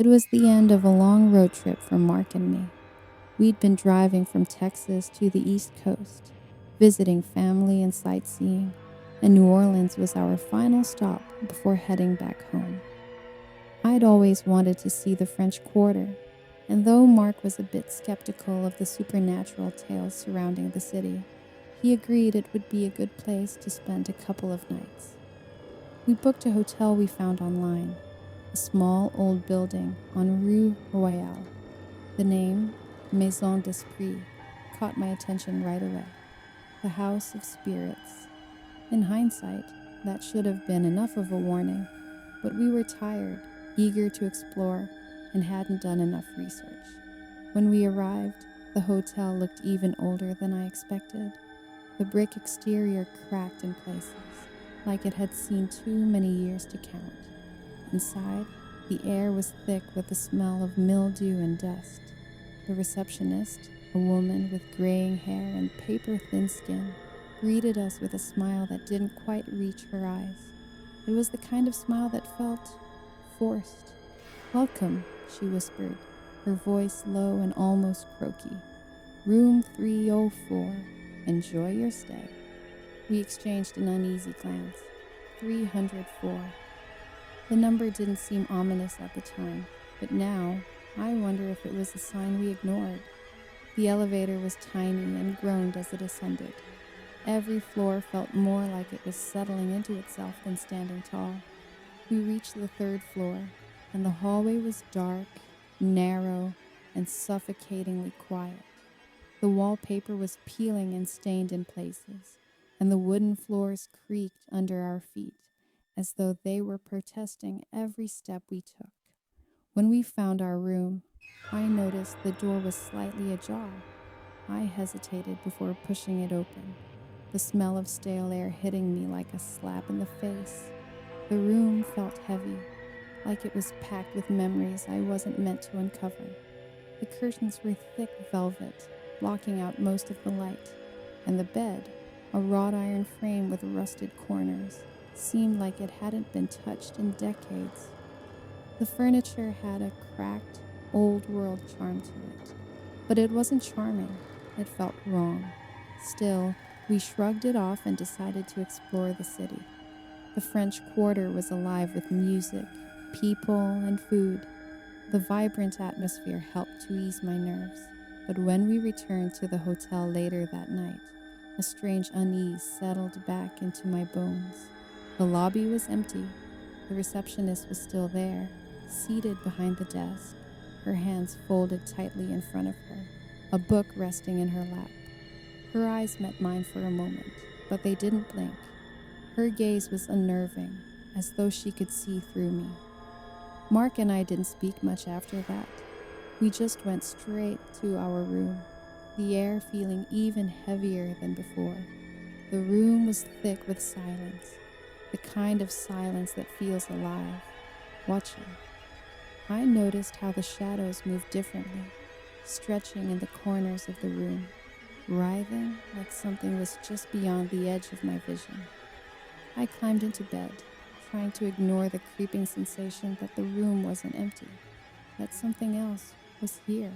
It was the end of a long road trip for Mark and me. We'd been driving from Texas to the East Coast, visiting family and sightseeing, and New Orleans was our final stop before heading back home. I'd always wanted to see the French Quarter, and though Mark was a bit skeptical of the supernatural tales surrounding the city, he agreed it would be a good place to spend a couple of nights. We booked a hotel we found online, a small old building on Rue Royale. The name, Maison caught my attention right away. The House of Spirits. In hindsight, that should have been enough of a warning, but we were tired, eager to explore, and hadn't done enough research. When we arrived, the hotel looked even older than I expected. The brick exterior cracked in places, like it had seen too many years to count. Inside, the air was thick with the smell of mildew and dust. The receptionist, a woman with graying hair and paper-thin skin, greeted us with a smile that didn't quite reach her eyes. It was the kind of smile that felt forced. "Welcome," she whispered, her voice low and almost croaky. "Room 304. Enjoy your stay." We exchanged an uneasy glance. 304. The number didn't seem ominous at the time, but now I wonder if it was a sign we ignored. The elevator was tiny and groaned as it ascended. Every floor felt more like it was settling into itself than standing tall. We reached the third floor, and the hallway was dark, narrow, and suffocatingly quiet. The wallpaper was peeling and stained in places, and the wooden floors creaked under our feet, as though they were protesting every step we took. When we found our room, I noticed the door was slightly ajar. I hesitated before pushing it open, the smell of stale air hitting me like a slap in the face. The room felt heavy, like it was packed with memories I wasn't meant to uncover. The curtains were thick velvet, blocking out most of the light, and the bed, a wrought iron frame with rusted corners, seemed like it hadn't been touched in decades. The furniture had a cracked, old-world charm to it, but it wasn't charming. It felt wrong. Still, we shrugged it off and decided to explore the city. The French Quarter was alive with music, people, and food. The vibrant atmosphere helped to ease my nerves, but when we returned to the hotel later that night, a strange unease settled back into my bones. The lobby was empty. The receptionist was still there, seated behind the desk, her hands folded tightly in front of her, a book resting in her lap. Her eyes met mine for a moment, but they didn't blink. Her gaze was unnerving, as though she could see through me. Mark and I didn't speak much after that. We just went straight to our room, the air feeling even heavier than before. The room was thick with silence, the kind of silence that feels alive, watching. I noticed how the shadows moved differently, stretching in the corners of the room, writhing like something was just beyond the edge of my vision. I climbed into bed, trying to ignore the creeping sensation that the room wasn't empty, that something else was here,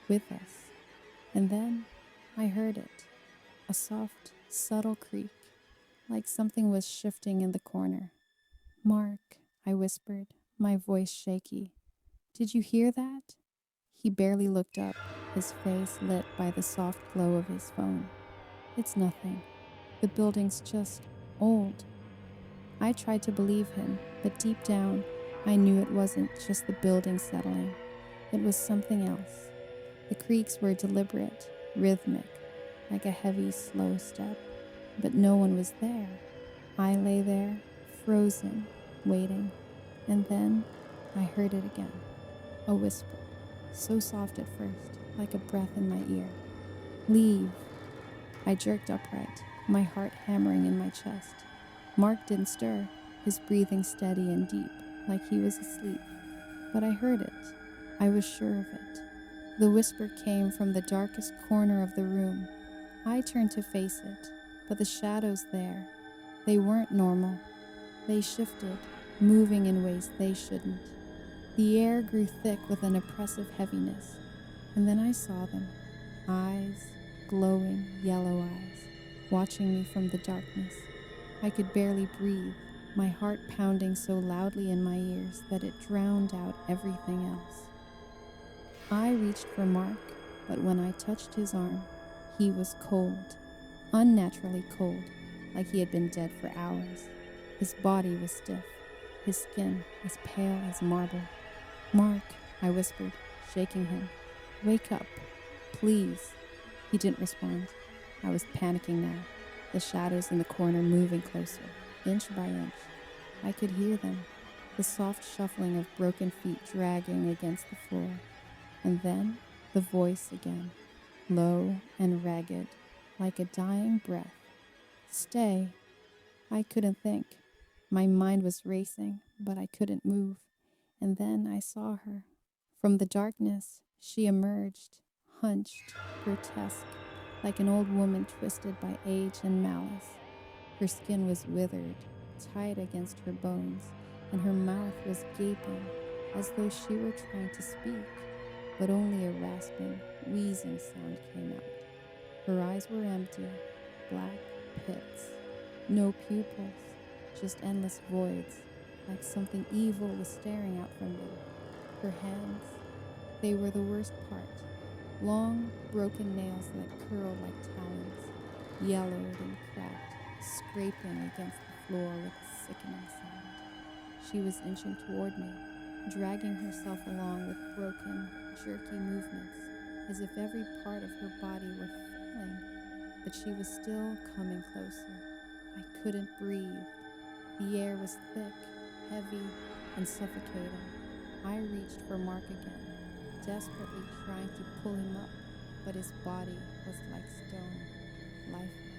with us. And then I heard it, a soft, subtle creak, like something was shifting in the corner. "Mark," I whispered, my voice shaky. "Did you hear that?" He barely looked up, his face lit by the soft glow of his phone. "It's nothing. The building's just old." I tried to believe him, but deep down, I knew it wasn't just the building settling. It was something else. The creaks were deliberate, rhythmic, like a heavy, slow step. But no one was there. I lay there, frozen, waiting. And then I heard it again. A whisper, so soft at first, like a breath in my ear. "Leave." I jerked upright, my heart hammering in my chest. Mark didn't stir, his breathing steady and deep, like he was asleep. But I heard it. I was sure of it. The whisper came from the darkest corner of the room. I turned to face it, but the shadows there, they weren't normal. They shifted, moving in ways they shouldn't. The air grew thick with an oppressive heaviness, and then I saw them, eyes, glowing yellow eyes, watching me from the darkness. I could barely breathe, my heart pounding so loudly in my ears that it drowned out everything else. I reached for Mark, but when I touched his arm, he was cold, unnaturally cold, like he had been dead for hours. His body was stiff, his skin as pale as marble. "Mark," I whispered, shaking him. "Wake up, please." He didn't respond. I was panicking now, the shadows in the corner moving closer, inch by inch. I could hear them, the soft shuffling of broken feet dragging against the floor. And then the voice again, low and ragged, like a dying breath. "Stay." I couldn't think. My mind was racing, but I couldn't move. And then I saw her. From the darkness, she emerged, hunched, grotesque, like an old woman twisted by age and malice. Her skin was withered, tight against her bones, and her mouth was gaping, as though she were trying to speak, but only a rasping, wheezing sound came out. Her eyes were empty, black pits, no pupils, just endless voids, like something evil was staring out from them. Her hands, they were the worst part. Long, broken nails that curled like talons, yellowed and cracked, scraping against the floor with a sickening sound. She was inching toward me, dragging herself along with broken, jerky movements, as if every part of her body were failing, but she was still coming closer. I couldn't breathe. The air was thick, heavy, and suffocating. I reached for Mark again, desperately trying to pull him up, but his body was like stone, lifeless.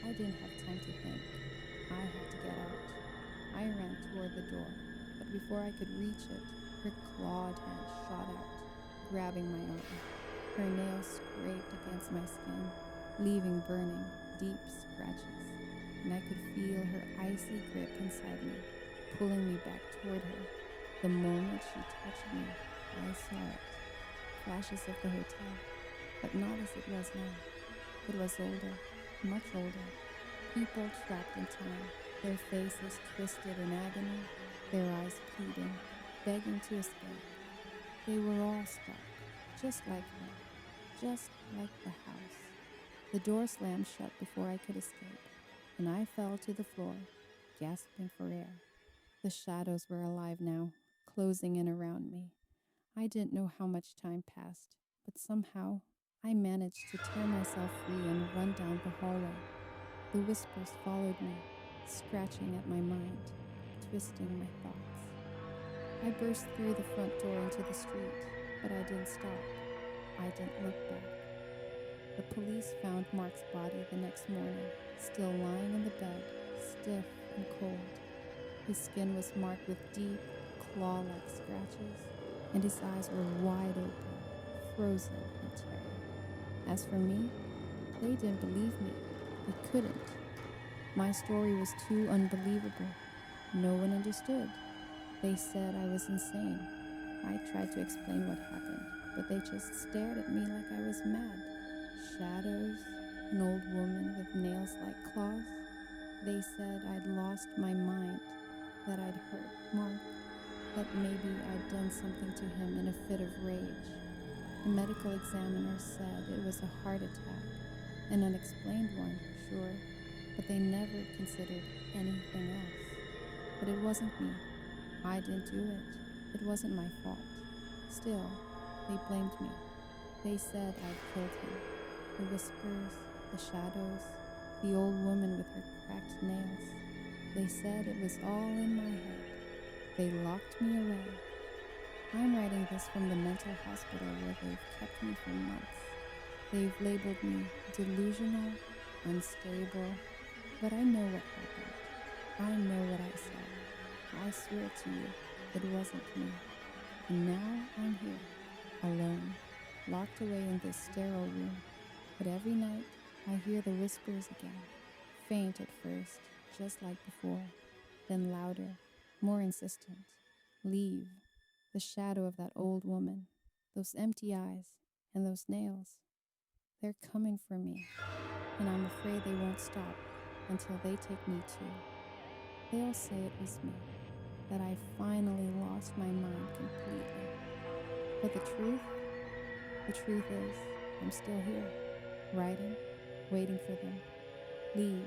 I didn't have time to think. I had to get out. I ran toward the door, but before I could reach it, her clawed hand shot out, grabbing my arm. Her nails scraped against my skin, leaving burning, deep scratches, and I could feel her icy grip inside me, pulling me back toward her. The moment she touched me, I saw it. Flashes of the hotel, but not as it was now. It was older, much older. People trapped in time, their faces twisted in agony, their eyes pleading, begging to escape. They were all stuck, just like her, just like the house. The door slammed shut before I could escape, and I fell to the floor, gasping for air. The shadows were alive now, closing in around me. I didn't know how much time passed, but somehow I managed to tear myself free and run down the hallway. The whispers followed me, scratching at my mind, twisting my thoughts. I burst through the front door into the street, but I didn't stop. I didn't look back. The police found Mark's body the next morning, still lying in the bed, stiff and cold. His skin was marked with deep, claw-like scratches, and his eyes were wide open, frozen in terror. As for me, they didn't believe me. They couldn't. My story was too unbelievable. No one understood. They said I was insane. I tried to explain what happened, but they just stared at me like I was mad. Shadows, an old woman with nails like claws. They said I'd lost my mind, that I'd hurt Mark, that maybe I'd done something to him in a fit of rage. The medical examiner said it was a heart attack, an unexplained one, sure, but they never considered anything else. But it wasn't me. I didn't do it. It wasn't my fault. Still, they blamed me. They said I'd killed him. The whispers, the shadows, the old woman with her cracked nails. They said it was all in my head. They locked me away. I'm writing this from the mental hospital where they've kept me for months. They've labeled me delusional, unstable, but I know what happened. I know what I saw. I swear to you, it wasn't me. And now I'm here, alone, locked away in this sterile room. But every night, I hear the whispers again, faint at first, just like before, then louder, more insistent. Leave. The shadow of that old woman, those empty eyes, and those nails. They're coming for me, and I'm afraid they won't stop until they take me too. They'll say it was me, that I finally lost my mind completely. But the truth is, I'm still here, writing, waiting for them. Leave,